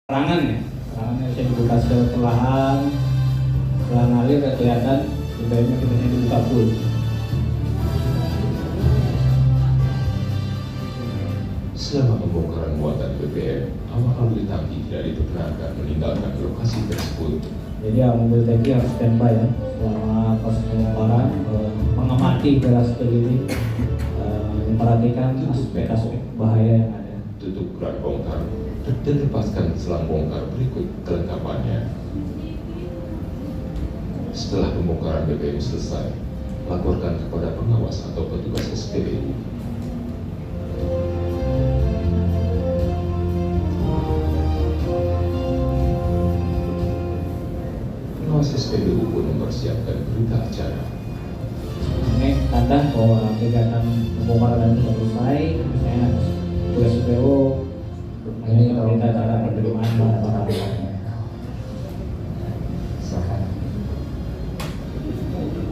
Kerangan ya, kerangannya bisa dibuka secara perlahan, setelah ngalir kelihatan BBM-nya kita dibuka full. Selama pembongkaran muatan BBM, awak mobil tangki tidak diperkenankan meninggalkan lokasi tersebut. Jadi mobil tangki harus standby ya selama proses pembongkaran, mengamati gerak sekeliling, memperhatikan aspek-aspek bahaya yang ada. Tutup keran bongkar dan lepaskan selang bongkar berikut kelengkapannya. Setelah pembongkaran BBM selesai, laporkan kepada pengawas atau petugas SPBU. Pengawas SPBU pun mempersiapkan berita acara. Ini tanda bahwa kegiatan pembongkaran sudah selesai, misalnya tugas SPBU ini berita acara penerimaan barang-barang. Silakan.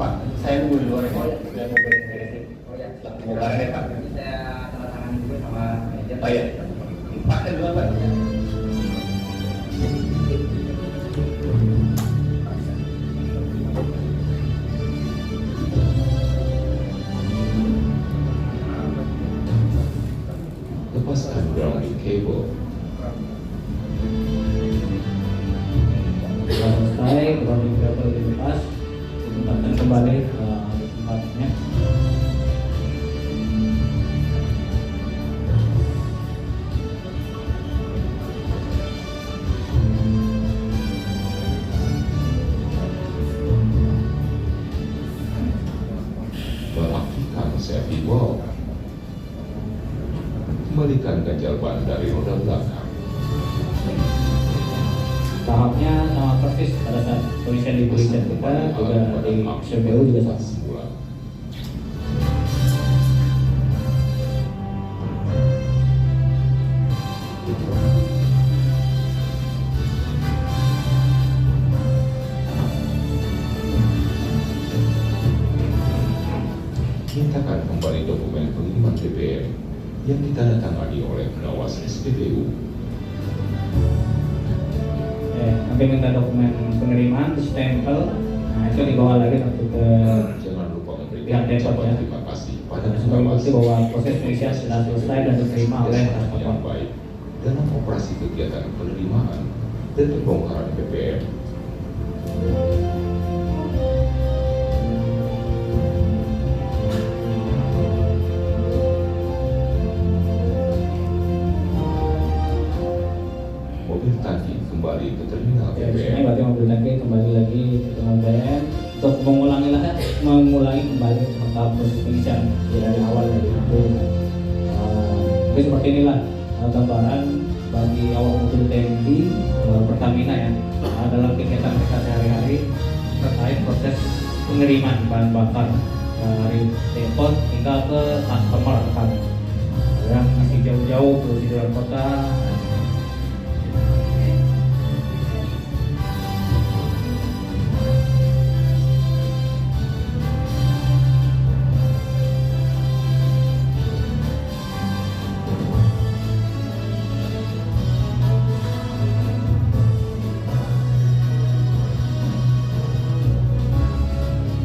Pak, saya nunggu di luar ya. Biar mau beres-beresin. Oh ya, mau beres Pak. Saya tanda tangan dulu sama manajer. Oh iya. Pak, ke duluan Pak. Lepaskan grounding cable. Setelah selesai, grounding cable dilepas, ditempatkan kembali ke tempatnya. Mengaktifkan safety valve. Kembalikan ganjal ban dari roda belakang. Tahapnya sama persis pada saat pengisian di polisian kita juga di SPBU juga sama. Semula. Mintakan kembali dokumen pengiriman BBM yang ditandatangani oleh pengawas SPBU. Nanti minta dokumen pengiriman, stempel, nah itu dibawa lagi nanti ke Jangan lupa memberikan pihak depot ucapan ya. terima kasih pada sebagai pengawas bukti bahwa proses pengisian sudah selesai dan diterima oleh yang transporter. baik dalam operasi kegiatan penerimaan dan pembongkaran BBM. Mobil tangki kembali ke terminal Ya, di sini BBM. berarti mobil tangki kembali lagi ke terminal BBM untuk mengulangi kembali tahap proses pengisian dari awal dari itu. Jadi seperti inilah gambaran bagi awak mobil tangki Pertamina ya dalam kegiatan mereka sehari-hari terkait proses pengiriman bahan bakar dari depot hingga ke customer kami yang masih jauh-jauh di luar kota.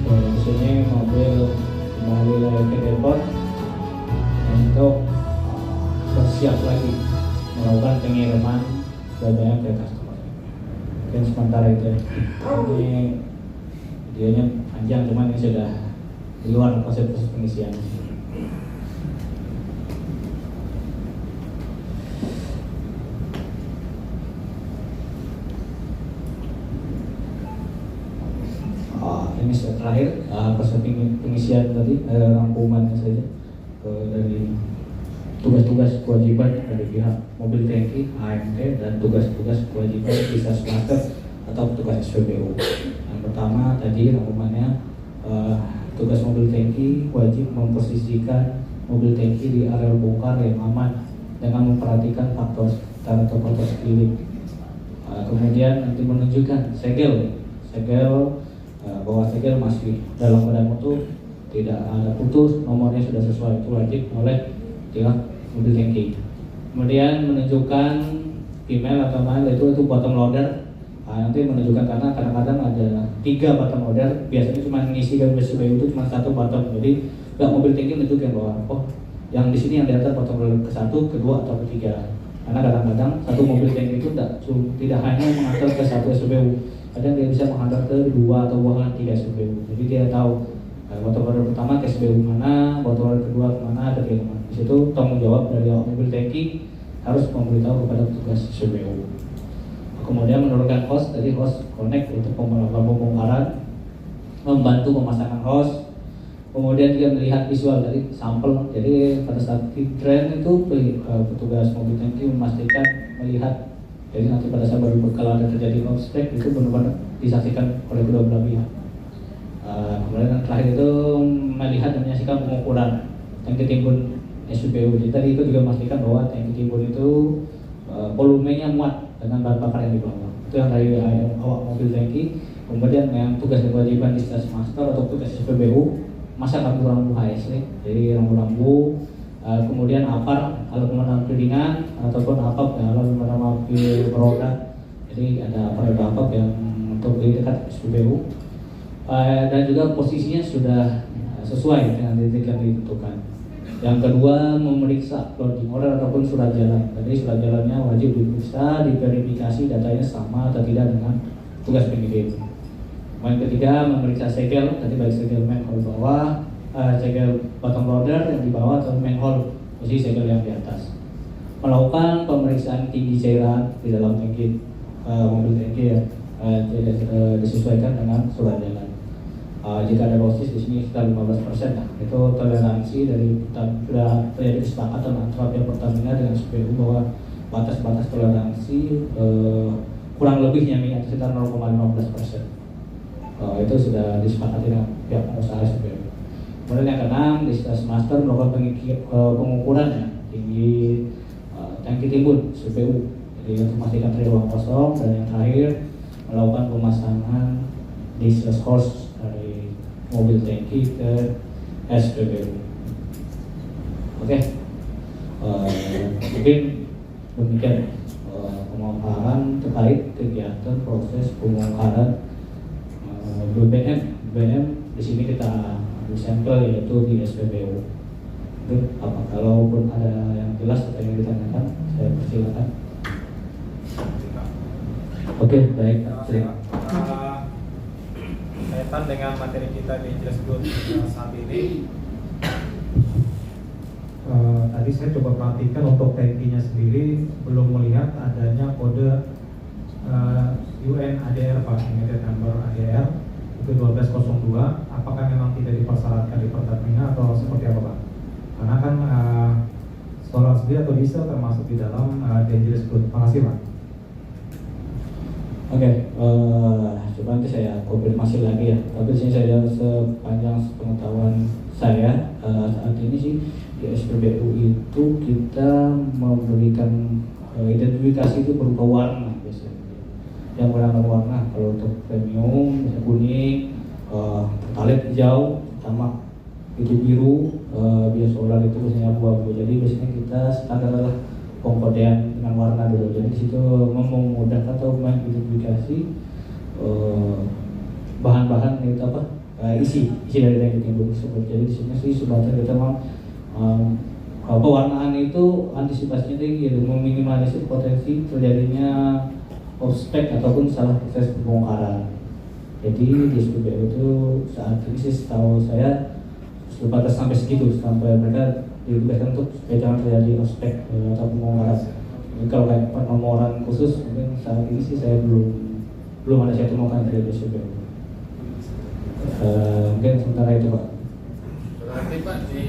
Di sini mobil kembali lagi ke depot untuk bersiap lagi melakukan pengiriman BBM ke customer. Mungkin sementara itu ya. Ini videonya panjang, cuman ini sudah di luar proses pengisian. Ini terakhir proses pengisian tadi rangkumannya saja dari tugas-tugas kewajiban dari pihak mobil tangki AMT dan tugas-tugas kewajiban Disas Klaster atau tugas SPBU. Yang pertama tadi rangkumannya tugas mobil tangki wajib memposisikan mobil tangki di area bongkar yang aman dengan memperhatikan faktor sekitar atau faktor sekeliling. Kemudian nanti menunjukkan segel bahwa segel masih dalam badan mutu, tidak ada putus, nomornya sudah sesuai, itu wajib oleh pihak mobil tangki. Kemudian menunjukkan email atau mana itu bottom loader. Nanti menunjukkan karena kadang-kadang ada 3 bottom loader, biasanya cuma ngisi SPBU itu cuma 1 bottom. Jadi pihak mobil tangki menunjukkan bahwa yang di sini yang di atas bottom loader ke-1, ke-2 atau ke-3. Karena kadang-kadang satu mobil tangki itu tidak hanya mengantar ke 1 SPBU, kadang dia bisa mengantar ke 2 atau bahkan 3 SPBU. Jadi dia tahu bottom loader pertama ke SPBU mana, bottom loader kedua kemana, ketiga kemana. Di situ tanggung jawab dari mobil tangki harus memberitahu kepada petugas SPBU. Kemudian menurunkan hose, tadi hose connect untuk melakukan pembongkaran, membantu pemasangan hose. Kemudian dia melihat visual tadi sampel. Jadi pada saat di train itu petugas mobil tangki memastikan melihat. Jadi nanti pada saat baru kalau ada terjadi obstacle itu benar-benar disaksikan oleh kedua belah pihak. Kemudian yang terakhir itu melihat dan menyaksikan pengukuran tangki timbun SPBU. Jadi tadi itu juga memastikan bahwa tangki timbun itu volumenya muat dengan bahan bakar yang di bawah. Itu yang dari awak mobil tangki. Kemudian yang tugas dan kewajiban di station master atau tugas SPBU masang rambu-rambu HSE, jadi rambu-rambu, kemudian apar alat pemadam keringan ataupun apap alat pemadam api beroda. Jadi ada apap yang untuk di dekat SPBU, dan juga posisinya sudah sesuai dengan titik yang ditentukan. Yang kedua, memeriksa loading order ataupun surat jalan. Jadi surat jalannya wajib diperiksa, diverifikasi datanya sama atau tidak dengan tugas pengirim. Yang ketiga, memeriksa segel, tadi baik segel manhole bawah, segel bottom loader yang di bawah atau manhole posisi segel yang di atas. Melakukan pemeriksaan tinggi cairan di dalam tangki mobil tangki ya, disesuaikan dengan surat jalan. Jika ada dosis di sini sekitar 15%, nah, itu toleransi dari sudah terjadi kesepakatan antara pihak Pertamina dengan SPBU bahwa batas-batas toleransi kurang lebihnya sekitar 0,15%. Itu sudah disepakati dengan pihak pengusaha SPBU. Kemudian yang keenam, di station master melakukan pengukuran ya, tinggi tangki timbun SPBU. Jadi untuk memastikan dari ruang kosong, dan yang terakhir melakukan pemasangan distress hose dari mobil tangki ke SPBU. Oke. Mungkin demikian pemaparan terkait kegiatan proses pembongkaran BBM. Di sini kita ambil sampel yaitu di SPBU. Apa kalaupun ada yang jelas atau yang ditanyakan, saya persilakan. Oke, baik. Kaitan dengan materi kita di Just Good saat ini, tadi saya coba perhatikan untuk tangkinya sendiri belum melihat adanya kode UNADR Pak, Unit Number ADR itu 1202. Apakah memang tidak dipersyaratkan di Pertamina atau seperti apa Pak? Karena kan solar sendiri atau diesel termasuk di dalam dangerous good. Terima kasih Pak. Oke, coba nanti saya konfirmasi lagi ya. Tapi di sini saya sepanjang pengetahuan saya saat ini sih di SPBU itu kita memberikan identifikasi itu berupa warna biasanya. Yang warna kalau untuk premium bisa kuning, pertalite hijau, sama itu biru, bias solar itu biasanya abu-abu. Jadi biasanya kita standar adalah pengkodean dengan warna dulu. Jadi di situ memudahkan atau mengidentifikasi bahan-bahan itu apa isi dari tangki timbun tersebut. Jadi di sini sih sebenarnya kita mau pewarnaan itu antisipasinya tinggi, meminimalisir potensi terjadinya obstacle ataupun salah proses pembongkaran. Jadi di SPBU itu saat ini sih setahu saya sebatas sampai segitu, sampai mereka ditugaskan untuk supaya jangan terjadi ospek atau pembongkaran. Kalau kayak penomoran khusus mungkin saat ini sih saya belum ada saya temukan dari SPBU. Mungkin sementara itu Pak. Berarti Pak di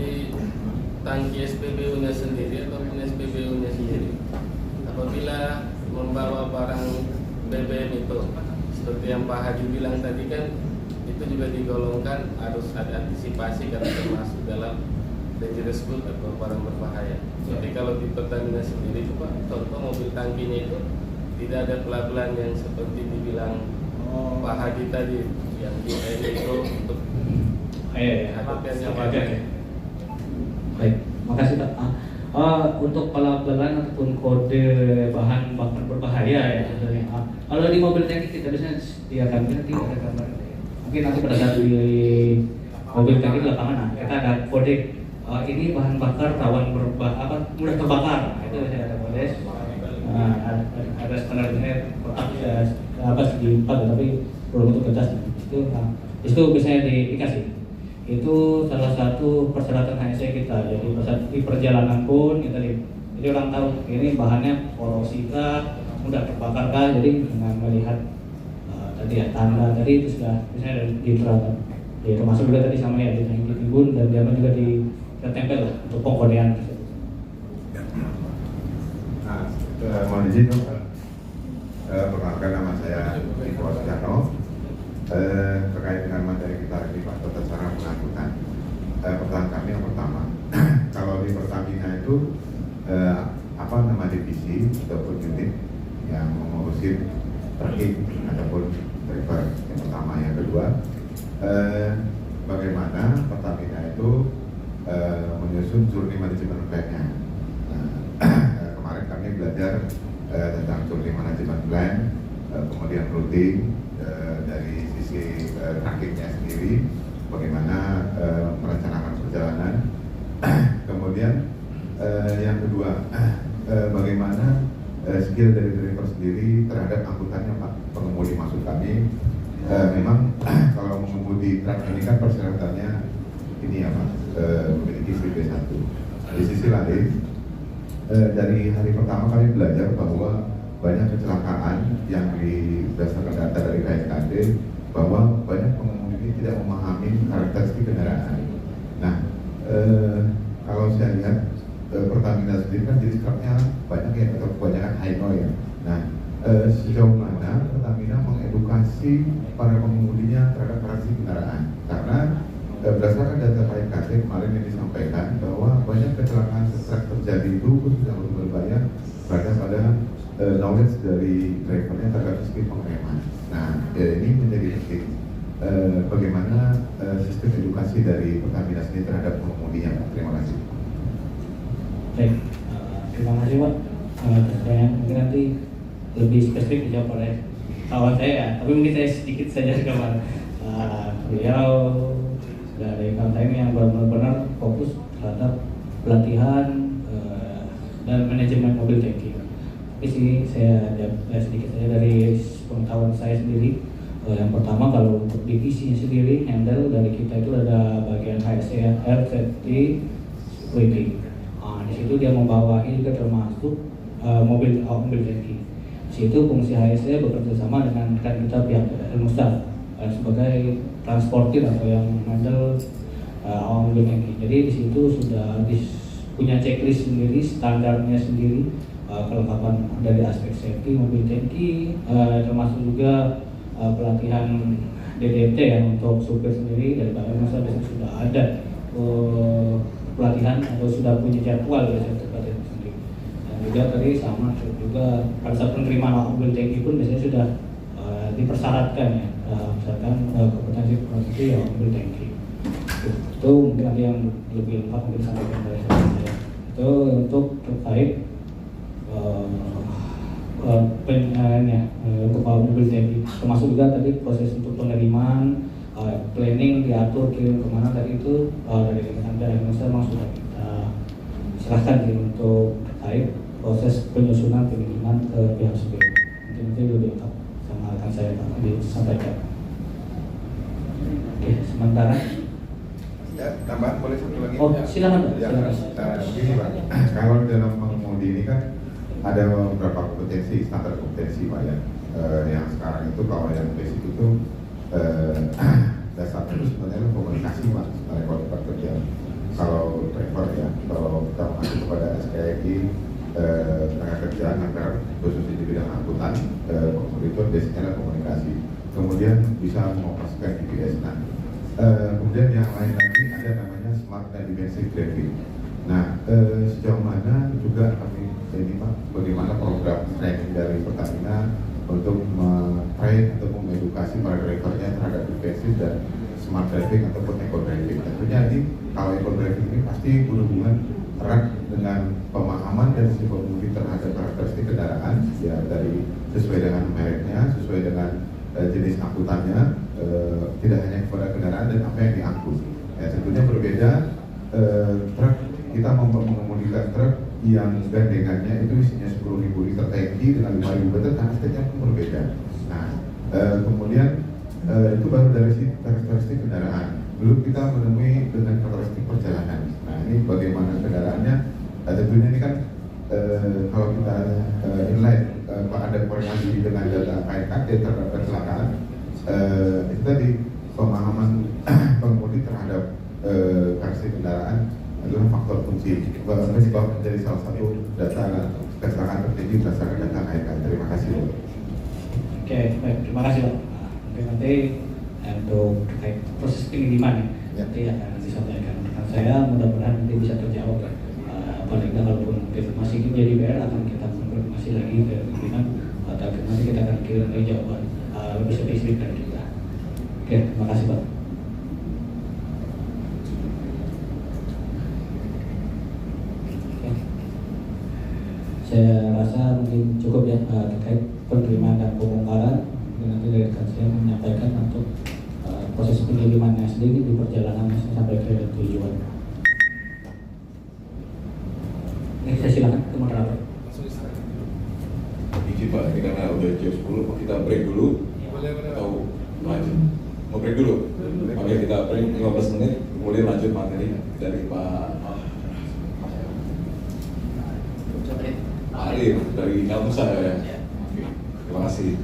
tangki SPBU-nya sendiri ataupun SPBU-nya sendiri, apabila membawa barang BBM itu seperti yang Pak Haji bilang tadi kan, itu juga digolongkan harus ada antisipasi karena termasuk dalam dangerous good atau barang berbahaya. Jadi kalau di Pertamina sendiri itu Pak, contoh mobil tangkinya itu tidak ada pelabelan yang seperti dibilang Pak Haji tadi yang itu untuk Baik, makasih Pak. Untuk pelabelan ataupun kode bahan bakar berbahaya ya sebenarnya. Kalau di mobil tangki kita biasanya sediakan nanti ada gambar. Mungkin nanti pada saat di mobil tangki di lapangan kita ada kode ini bahan bakar rawan mudah terbakar. Itu biasanya ada kode. Ada standarnya kotak segi 4 tapi berbentuk kertas itu biasanya dikasih. Itu salah satu persyaratan HSE kita. Jadi di perjalanan pun kita jadi orang tahu ini bahannya korosi kah, mudah terbakar kah. Jadi dengan melihat tadi ya tanda tadi itu sudah misalnya diterapkan. Ya, termasuk juga tadi sama ya di timbun dan jangan juga ditempel lah untuk pengkodean. Mohon izin perkenalkan nama saya Iko Sujatno. Terkait dengan materi kita ini Pak tata cara pengangkutan. Pertanyaan kami yang pertama, kalau di Pertamina itu apa nama divisi ataupun unit yang mengurusin trafik ataupun driver yang pertama. Yang kedua, bagaimana Pertamina itu menyusun journey management plan-nya. Kemarin kami belajar tentang journey management plan, kemudian routing dari sisi trafficnya sendiri, bagaimana merencanakan perjalanan. Kemudian yang kedua, bagaimana skill dari driver sendiri terhadap angkutannya Pak, pengemudi. Maksud kami memang kalau mengemudi truk ini kan persyaratannya ini ya Pak, memiliki CP1. Di sisi lain, dari hari pertama kami belajar bahwa banyak kecelakaan yang berdasarkan data dari KSKD bahwa banyak pengemudi ini tidak memahami karakteristik kendaraan. Nah, kalau saya lihat Pertamina sendiri kan jenis truknya banyak ya, atau kebanyakan high ya. Nah, sejauh mana Pertamina mengedukasi para pengemudinya terhadap karakteristik kendaraan? Karena berdasarkan data KSKD kemarin yang disampaikan bahwa banyak kecelakaan truk terjadi itu khususnya untuk berbahaya pada knowledge dari drivernya terhadap sistem pengereman. Nah, ini menjadi penting. Bagaimana sistem edukasi dari Pertamina sendiri terhadap pengemudinya? Terima kasih. Baik, terima kasih Pak. Pertanyaan mungkin nanti lebih spesifik dijawab oleh kawan saya ya. Tapi mungkin saya sedikit saja kawan. Beliau dari kawan saya yang benar-benar fokus terhadap pelatihan dan manajemen mobil tangki. Di sini saya sedikit saja dari pengetahuan saya sendiri. Yang pertama kalau untuk divisinya sendiri handle dari kita itu ada bagian HSE, Health Safety, Security. Di situ dia membawahi juga termasuk mobil tangki. Di situ fungsi HSE bekerja sama dengan kan kita pihak Musaf sebagai transportir atau yang handle awal mobil tangki. Jadi di situ sudah punya checklist sendiri, standarnya sendiri. Kelengkapan dari aspek safety mobil tangki, termasuk juga pelatihan DDT ya untuk supir sendiri dari Pak Masa biasanya sudah ada pelatihan atau sudah punya jadwal biasanya untuk pelatihan sendiri. Dan juga tadi sama juga pada saat penerimaan mobil tangki pun biasanya sudah dipersyaratkan ya, misalkan kompetensi ya mobil tangki. Itu mungkin nanti yang lebih lengkap mungkin sampaikan dari saya. Itu untuk terkait untuk mobil tangki, termasuk juga tadi proses untuk penerimaan, planning diatur kirim kemana tadi itu dari Anda yang memang sudah kita serahkan sih untuk terkait proses penyusunan pengiriman ke pihak supir. Nanti lebih lengkap sama akan saya disampaikan. Oke, sementara. Ya, tambahan boleh satu lagi? Oh, silakan. Ya, begini Pak, kalau dalam mengemudi ini kan ada beberapa kompetensi, standar kompetensi Pak ya. Yang sekarang itu kalau yang basic itu dasarnya itu sebenarnya komunikasi Pak, sebenarnya kalau tempat kerja. Kalau driver ya, kalau kita mengacu kepada SKI tenaga kerja agar khususnya di bidang angkutan, itu basicnya adalah komunikasi. Kemudian bisa mengoperasikan GPS. Nah, kemudian yang lain lagi ada namanya smart and defensive driving. Nah, sejauh mana juga kami ini Pak, bagaimana program training dari Pertamina untuk train atau mengedukasi para drivernya terhadap defensif dan smart driving ataupun eco driving. Tentunya ini kalau eco driving ini pasti berhubungan erat dengan sesuai dengan mereknya, sesuai dengan jenis angkutannya, tidak hanya kepada kendaraan dan apa yang diangkut. Ya, tentunya berbeda. Truk kita mengemudikan truk yang gandengannya itu isinya 10.000 liter tangki dengan 5.000 liter, karakternya pun berbeda. Nah, kemudian itu baru dari karakteristik kendaraan. Belum kita menemui dengan karakteristik perjalanan. Nah, ini bagaimana kendaraannya. Tentunya ini kan kalau kita inline ada koordinasi dengan data KNKT terhadap kecelakaan, itu tadi pemahaman pengemudi terhadap karakteristik kendaraan adalah faktor kunci penyebab menjadi salah satu data kecelakaan tertinggi berdasarkan data KNKT. Terima kasih. Oke, baik, terima kasih Pak. Oke, nanti untuk terkait proses pengiriman Ya. nanti akan disampaikan rekan saya, mudah-mudahan nanti bisa terjawab. Paling tidak kalaupun masih jadi PR akan kita konfirmasi lagi ke pimpinan, tapi nanti kita akan kirim jawaban lebih spesifik dari kita. Oke, terima kasih Pak. Oke. Saya rasa mungkin cukup ya terkait penerimaan dan pembongkaran. Mungkin nanti dari rekan saya menyampaikan untuk proses pengirimannya sendiri di perjalanan sampai ke tujuan. Saya silakan ke moderator. Izin Pak, ini karena udah jam 10, kita break dulu atau lanjut? Mau break dulu? Oke, kita break 15 menit, kemudian lanjut materi dari Pak Arif dari Elmusa ya. Terima kasih.